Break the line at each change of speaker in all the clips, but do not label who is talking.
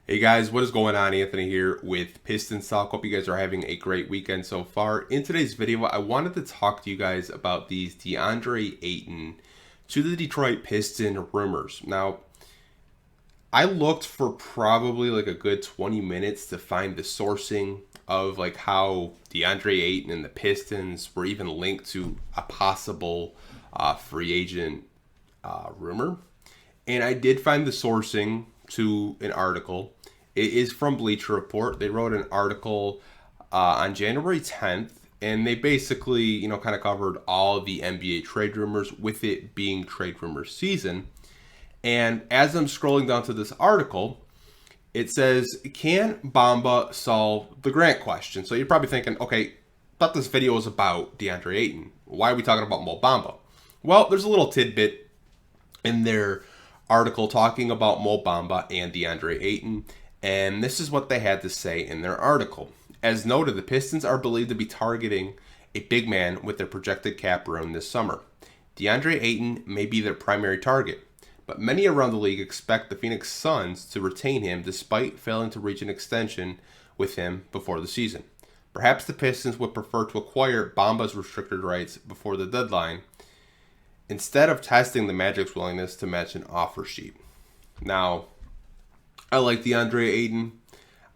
Hey guys, what is going on? Anthony here with Pistons Talk. Hope you guys are having a great weekend so far. In today's video, I wanted to talk to you guys about these Deandre Ayton to the Detroit Pistons rumors. Now, I looked for probably like a good 20 minutes to find the sourcing of like how Deandre Ayton and the Pistons were even linked to a possible free agent rumor. And I did find the sourcing to an article. It is from Bleacher Report. They wrote an article on January 10th, and they basically, kind of covered all of the NBA trade rumors with it being trade rumor season. And as I'm scrolling down to this article, it says, can Bamba solve the Grant question? So you're probably thinking, okay, I thought this video was about Deandre Ayton. Why are we talking about Mo Bamba? Well, there's a little tidbit in their article talking about Mo Bamba and Deandre Ayton, and this is what they had to say in their article. As noted, the Pistons are believed to be targeting a big man with their projected cap room this summer. Deandre Ayton may be their primary target, but many around the league expect the Phoenix Suns to retain him despite failing to reach an extension with him before the season. Perhaps the Pistons would prefer to acquire Bamba's restricted rights before the deadline instead of testing the Magic's willingness to match an offer sheet. Now, I like DeAndre Ayton.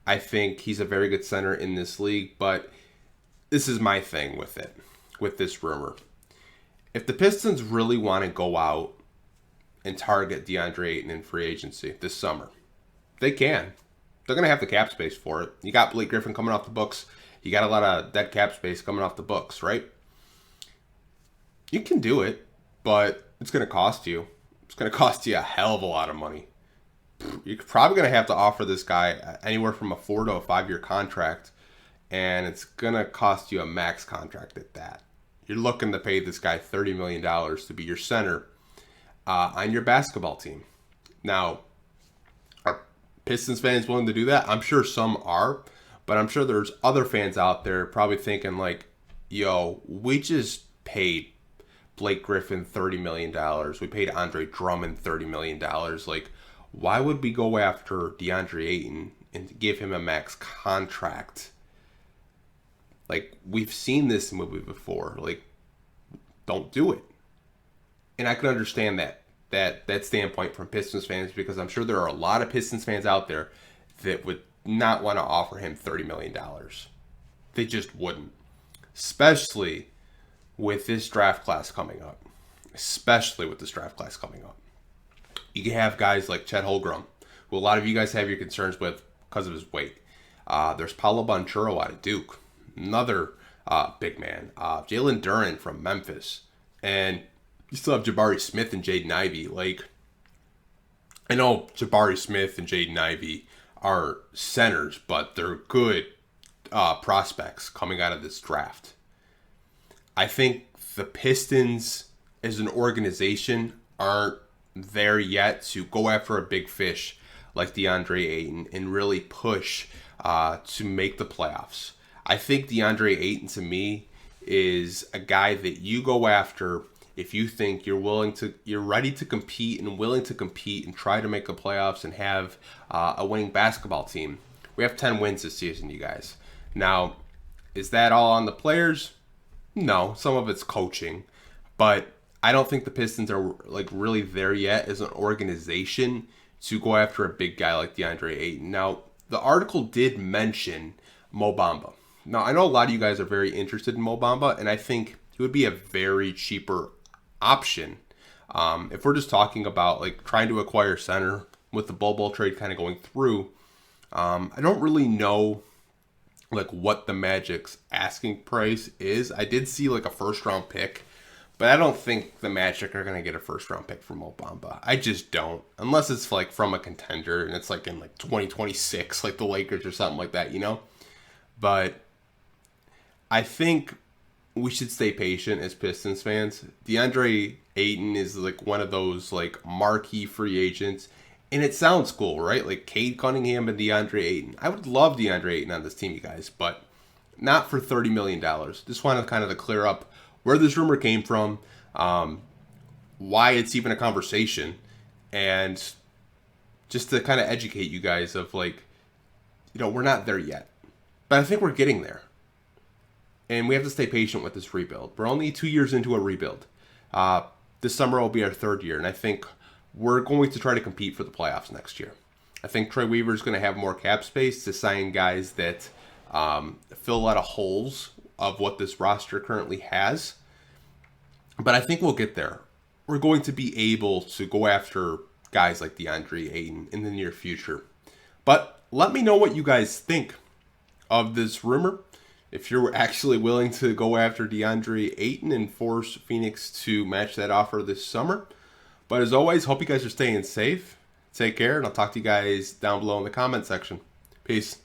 I think he's a very good center in this league, but this is my thing with it, with this rumor. If the Pistons really want to go out and target DeAndre Ayton in free agency this summer, they can. They're going to have the cap space for it. You got Blake Griffin coming off the books. You got a lot of dead cap space coming off the books, right? You can do it, but it's going to cost you. It's going to cost you a hell of a lot of money. You're probably going to have to offer this guy anywhere from a 4 to a 5 year contract, and it's going to cost you a max contract at that. You're looking to pay this guy $30 million to be your center on your basketball team. Now, are Pistons fans willing to do that? I'm sure some are, but I'm sure there's other fans out there probably thinking like, yo, we just paid Blake Griffin $30 million. We paid Andre Drummond $30 million. Like, why would we go after DeAndre Ayton and give him a max contract? Like, we've seen this movie before. Like, don't do it. And I can understand that standpoint from Pistons fans, because I'm sure there are a lot of Pistons fans out there that would not want to offer him $30 million. They just wouldn't. Especially with this draft class coming up. You can have guys like Chet Holmgren, who a lot of you guys have your concerns with because of his weight. There's Paolo Banchero out of Duke, another big man. Jalen Duren from Memphis. And you still have Jabari Smith and Jaden Ivey. Like, I know Jabari Smith and Jaden Ivey are centers, but they're good prospects coming out of this draft. I think the Pistons as an organization aren't there yet to go after a big fish like DeAndre Ayton and really push to make the playoffs. I think DeAndre Ayton, to me, is a guy that you go after if you think you're ready to compete and willing to compete and try to make the playoffs and have a winning basketball team. We have 10 wins this season, you guys. Now, is that all on the players? No, some of it's coaching, but I don't think the Pistons are like really there yet as an organization to go after a big guy like DeAndre Ayton. Now, the article did mention Mo Bamba. Now, I know a lot of you guys are very interested in Mo Bamba, and I think it would be a very cheaper option. If we're just talking about like trying to acquire center with the Bol trade kind of going through, I don't really know like what the Magic's asking price is. I did see like a first round pick, but I don't think the Magic are going to get a first round pick from Mo Bamba. I just don't. Unless it's like from a contender and it's like in like 2026, like the Lakers or something like that, But I think we should stay patient as Pistons fans. DeAndre Ayton is like one of those like marquee free agents. And it sounds cool, right? Like Cade Cunningham and DeAndre Ayton. I would love DeAndre Ayton on this team, you guys, but not for $30 million. Just wanted kind of to clear up where this rumor came from, why it's even a conversation, and just to kind of educate you guys of like, we're not there yet, but I think we're getting there. And we have to stay patient with this rebuild. We're only 2 years into a rebuild. This summer will be our third year, and I think we're going to try to compete for the playoffs next year. I think Troy Weaver is going to have more cap space to sign guys that fill a lot of holes of what this roster currently has. But I think we'll get there. We're going to be able to go after guys like Deandre Ayton in the near future. But let me know what you guys think of this rumor. If you're actually willing to go after Deandre Ayton and force Phoenix to match that offer this summer. But as always, hope you guys are staying safe. Take care, and I'll talk to you guys down below in the comment section. Peace.